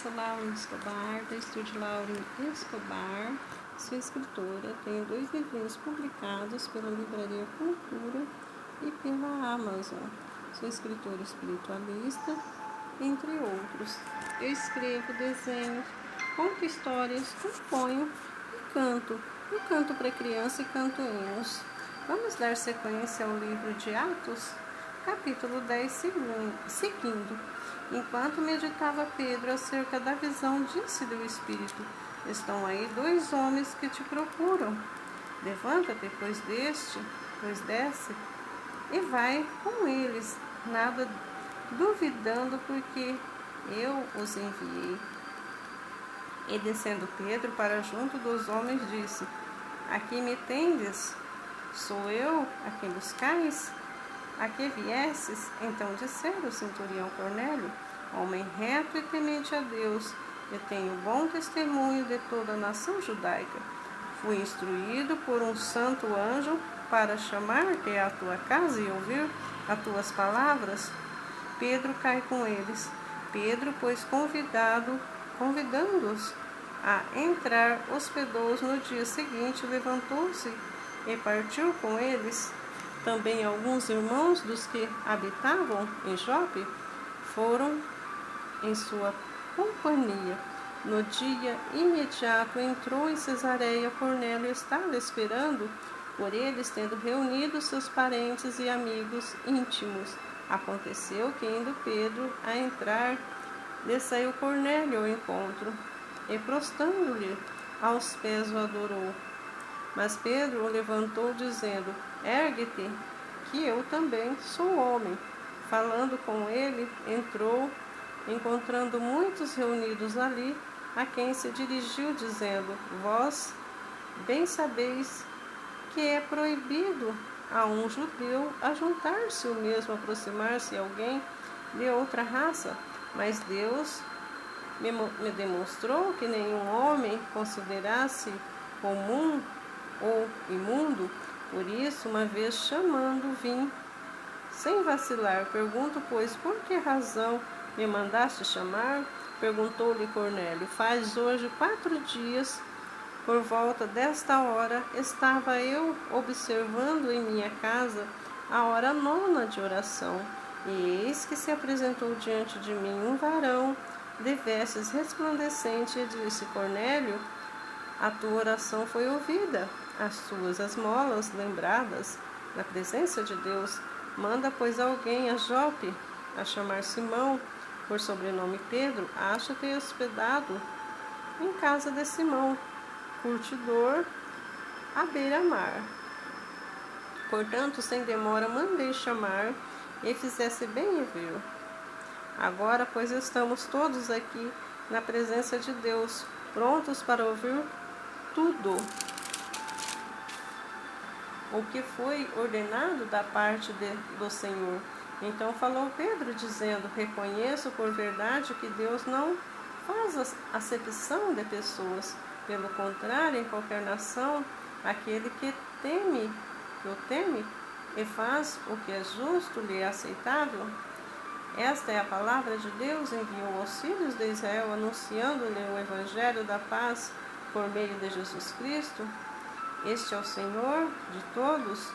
sou Laura Escobar, do Estúdio Laura Escobar. Sou escritora, tenho 2 livrinhos publicados pela Livraria Cultura e pela Amazon. Sou escritora espiritualista, entre outros. Eu escrevo, desenho, conto histórias, componho e canto. Eu canto para criança e canto hinos. Vamos dar sequência ao livro de Atos, capítulo 10, seguindo. Enquanto meditava Pedro acerca da visão, disse-lhe o Espírito: estão aí 2 homens que te procuram. Levanta-te, pois desce, e vai com eles, nada duvidando, porque eu os enviei. E descendo Pedro para junto dos homens, disse: aqui me tendes? Sou eu a quem buscais? A que viesses? Então disseram o centurião Cornélio: homem reto e temente a Deus, eu tenho bom testemunho de toda a nação judaica. Fui instruído por um santo anjo para chamar-te à tua casa e ouvir as tuas palavras. Pedro cai com eles. Pedro, pois, convidando-os a entrar, hospedou-os. No dia seguinte, levantou-se e partiu com eles. Também alguns irmãos dos que habitavam em Jope foram em sua companhia. No dia imediato entrou em Cesareia. Cornélio estava esperando por eles, tendo reunido seus parentes e amigos íntimos. Aconteceu que, indo Pedro a entrar, lhe saiu Cornélio ao encontro, e prostrando-lhe aos pés o adorou. Mas Pedro o levantou, dizendo: ergue-te, que eu também sou homem. Falando com ele, entrou, encontrando muitos reunidos ali, a quem se dirigiu, dizendo: vós bem sabeis que é proibido a um judeu ajuntar-se ou mesmo aproximar-se a alguém de outra raça, mas Deus me demonstrou que nenhum homem considerasse comum ou imundo. Por isso, uma vez chamando, vim sem vacilar. Pergunto, pois, por que razão me mandaste chamar? Perguntou-lhe Cornélio: faz hoje 4 dias, por volta desta hora, estava eu observando em minha casa a hora 9ª de oração, e eis que se apresentou diante de mim um varão de vestes resplandecentes, e disse: Cornélio, a tua oração foi ouvida, as tuas esmolas lembradas na presença de Deus. Manda, pois, alguém a Jope, a chamar Simão, por sobrenome Pedro. Acha-te hospedado em casa de Simão, curtidor, à beira-mar. Portanto, sem demora, mandei chamar, e fizesse bem em vir. Agora, pois, estamos todos aqui na presença de Deus, prontos para ouvir tudo o que foi ordenado da parte do Senhor. Então falou Pedro, dizendo: reconheço por verdade que Deus não faz acepção de pessoas. Pelo contrário, em qualquer nação, aquele que o teme e faz o que é justo lhe é aceitável. Esta é a palavra de Deus. Enviou aos filhos de Israel, anunciando-lhe o evangelho da paz por meio de Jesus Cristo. Este é o Senhor de todos.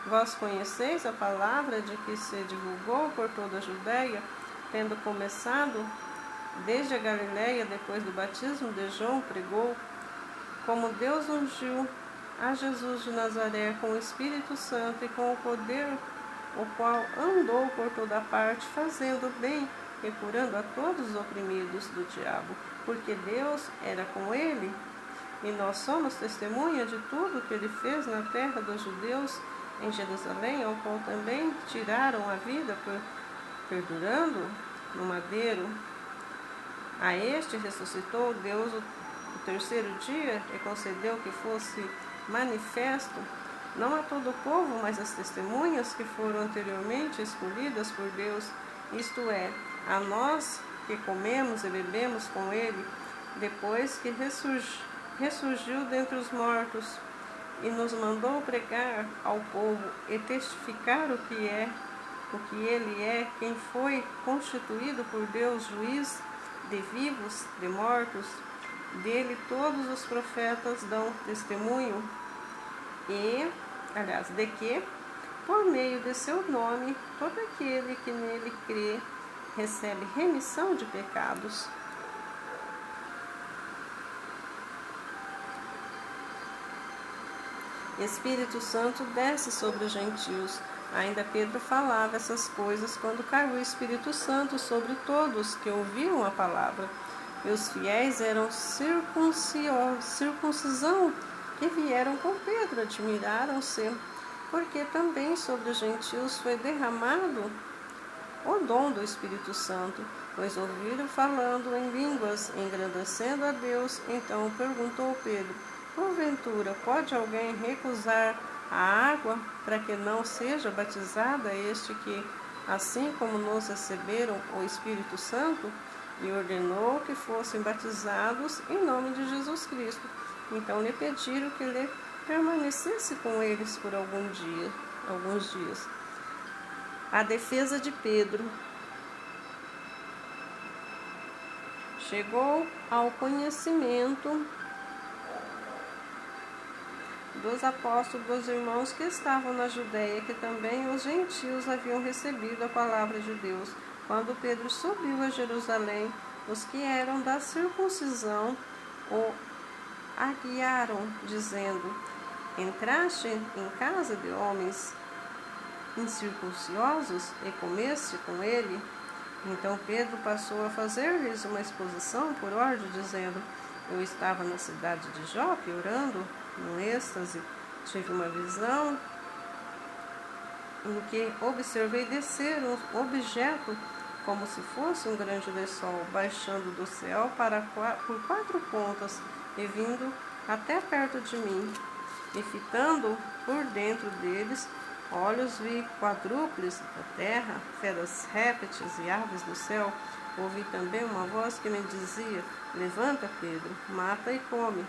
Vós conheceis a palavra de que se divulgou por toda a Judéia, tendo começado desde a Galiléia, depois do batismo de João, pregou como Deus ungiu a Jesus de Nazaré com o Espírito Santo e com o poder, o qual andou por toda parte, fazendo bem e curando a todos os oprimidos do diabo, porque Deus era com ele. E nós somos testemunha de tudo que ele fez na terra dos judeus, em Jerusalém, ao qual também tiraram a vida, perdurando no madeiro. A este ressuscitou Deus o 3º dia e concedeu que fosse manifesto, não a todo o povo, mas às testemunhas que foram anteriormente escolhidas por Deus, isto é, a nós que comemos e bebemos com ele, depois que ressurgiu dentre os mortos, e nos mandou pregar ao povo e testificar o que ele é, quem foi constituído por Deus juiz de vivos, de mortos, dele todos os profetas dão testemunho, de que, por meio de seu nome, todo aquele que nele crê recebe remissão de pecados. Espírito Santo desce sobre os gentios. Ainda Pedro falava essas coisas quando caiu o Espírito Santo sobre todos que ouviram a palavra. E os fiéis eram circuncisão que vieram com Pedro, admiraram-se, porque também sobre os gentios foi derramado o dom do Espírito Santo, pois ouviram falando em línguas, engrandecendo a Deus. Então perguntou Pedro: porventura pode alguém recusar a água para que não seja batizada este que, assim como nos receberam o Espírito Santo? E ordenou que fossem batizados em nome de Jesus Cristo. Então lhe pediram que ele permanecesse com eles por alguns dias. A defesa de Pedro. Chegou ao conhecimento dos apóstolos, dos irmãos que estavam na Judéia, que também os gentios haviam recebido a palavra de Deus. Quando Pedro subiu a Jerusalém, os que eram da circuncisão o aguiaram, dizendo: entraste em casa de homens incircuncisos e comeste com ele? Então Pedro passou a fazer-lhes uma exposição por ordem, dizendo: eu estava na cidade de Jope orando, num êxtase, tive uma visão em que observei descer um objeto como se fosse um grande lençol, baixando do céu por 4 pontas e vindo até perto de mim. E fitando por dentro deles, olhos vi quadrúpedes da terra, feras, répteis e aves do céu. Ouvi também uma voz que me dizia: levanta, Pedro, mata e come.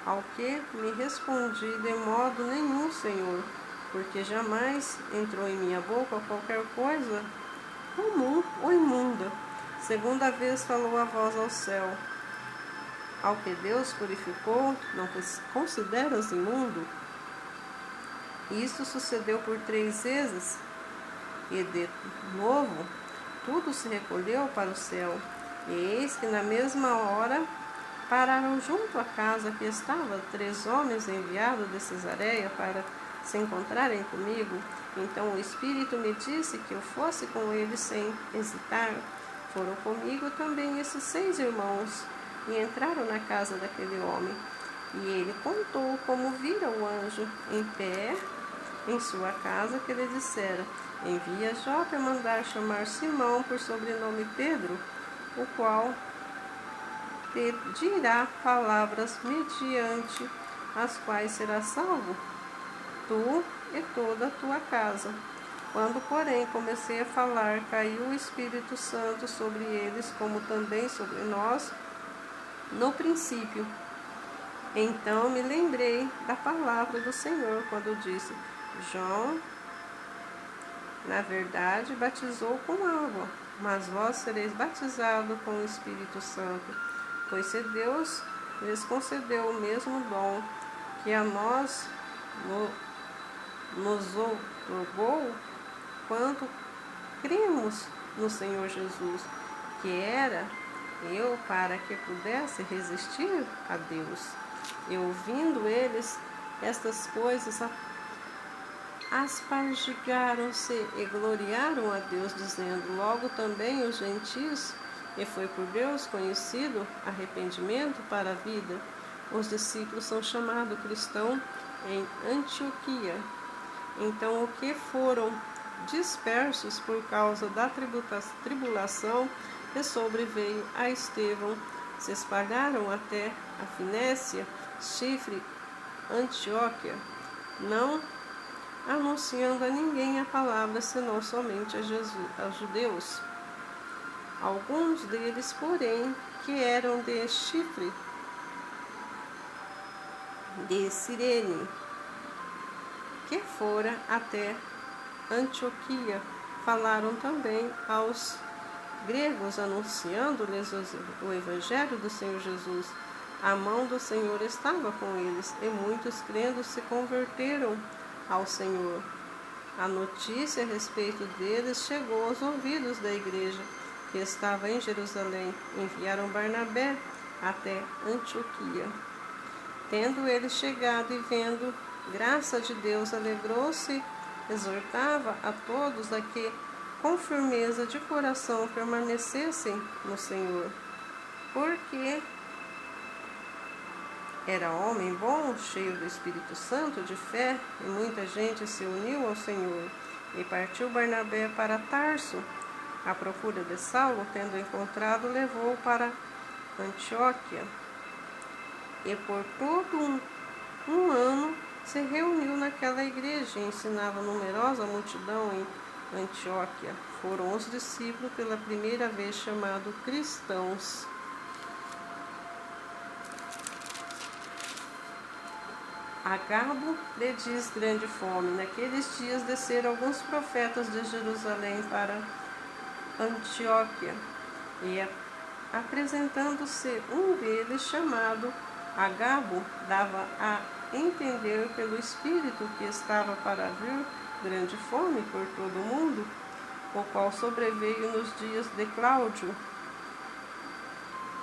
Ao que me respondi: de modo nenhum, Senhor, porque jamais entrou em minha boca qualquer coisa comum ou imunda. Segunda vez falou a voz ao céu: ao que Deus purificou, não consideras imundo? Isto sucedeu por 3 vezes, e de novo tudo se recolheu para o céu. E eis que na mesma hora pararam junto à casa que estava 3 homens enviados de Cesareia para se encontrarem comigo. Então o Espírito me disse que eu fosse com eles sem hesitar. Foram comigo também esses 6 irmãos, e entraram na casa daquele homem. E ele contou como vira o anjo em pé em sua casa, que lhe dissera: envia Jope a mandar chamar Simão, por sobrenome Pedro, o qual te dirá palavras mediante as quais serás salvo, tu e toda a tua casa. Quando, porém, comecei a falar, caiu o Espírito Santo sobre eles, como também sobre nós no princípio. Então me lembrei da palavra do Senhor, quando disse: João, na verdade, batizou com água, mas vós sereis batizados com o Espírito Santo. Pois se Deus lhes concedeu o mesmo dom que a nós nos outorgou, quanto cremos no Senhor Jesus, que era eu para que pudesse resistir a Deus. E ouvindo eles estas coisas, aspargigaram-se e gloriaram a Deus, dizendo: logo também os gentios, e foi por Deus conhecido arrependimento para a vida. Os discípulos são chamados cristãos em Antioquia. Então, o que foram dispersos por causa da tribulação que sobreveio a Estevão, se espalharam até a Finécia, Chifre, Antioquia, não anunciando a ninguém a palavra, senão somente aos judeus. Alguns deles, porém, que eram de Chifre, de Cirene, que fora até Antioquia, falaram também aos gregos, anunciando-lhes o evangelho do Senhor Jesus. A mão do Senhor estava com eles, e muitos crendo se converteram ao Senhor. A notícia a respeito deles chegou aos ouvidos da igreja, que estava em Jerusalém. Enviaram Barnabé até Antioquia. Tendo ele chegado e vendo graça de Deus, alegrou-se, exortava a todos a que, com firmeza de coração, permanecessem no Senhor. Porque era homem bom, cheio do Espírito Santo, de fé, e muita gente se uniu ao Senhor. E partiu Barnabé para Tarso, à procura de Saulo. Tendo encontrado, levou-o para Antioquia. E por todo um ano se reuniu naquela igreja e ensinava numerosa multidão em Antioquia. Foram os discípulos pela primeira vez chamados cristãos. Agabo lhe diz grande fome. Naqueles dias desceram alguns profetas de Jerusalém para Antioquia, e apresentando-se um deles, chamado Agabo, dava a entender pelo Espírito que estava para vir grande fome por todo o mundo, o qual sobreveio nos dias de Cláudio.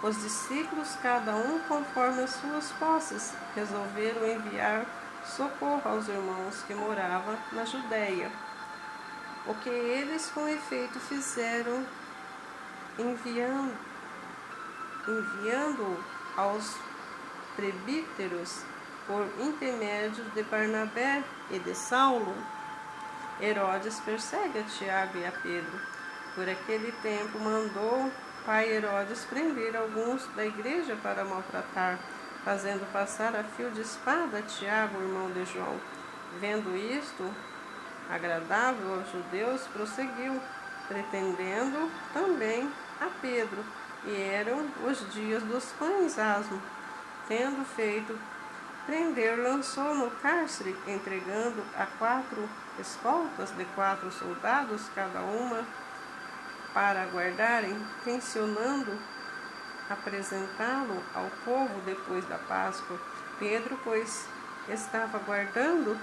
Os discípulos, cada um conforme as suas posses, resolveram enviar socorro aos irmãos que moravam na Judéia. O que eles com efeito fizeram, enviando aos presbíteros por intermédio de Barnabé e de Saulo. Herodes persegue a Tiago e a Pedro. Por aquele tempo mandou pai Herodes prender alguns da igreja para maltratar, fazendo passar a fio de espada Tiago, irmão de João. Vendo isto agradável aos judeus, prosseguiu, pretendendo também a Pedro. E eram os dias dos pães asmos. Tendo feito prender, lançou no cárcere, entregando a 4 escoltas de 4 soldados, cada uma, para guardarem, tencionando apresentá-lo ao povo depois da Páscoa. Pedro, pois, estava guardando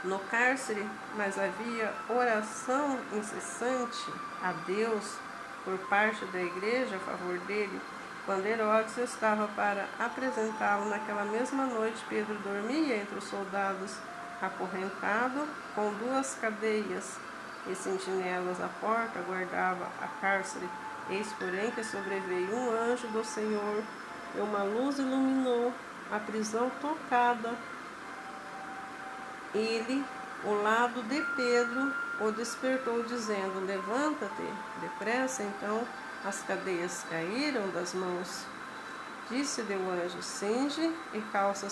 no cárcere, mas havia oração incessante a Deus por parte da igreja a favor dele. Quando Herodes estava para apresentá-lo naquela mesma noite, Pedro dormia entre os soldados, acorrentado com 2 cadeias, e sentinelas à porta guardava a cárcere. Eis, porém, que sobreveio um anjo do Senhor, e uma luz iluminou a prisão tocada. Ele, o lado de Pedro, o despertou, dizendo: levanta-te depressa. Então as cadeias caíram das mãos. Disse-lhe o anjo: cinge e calça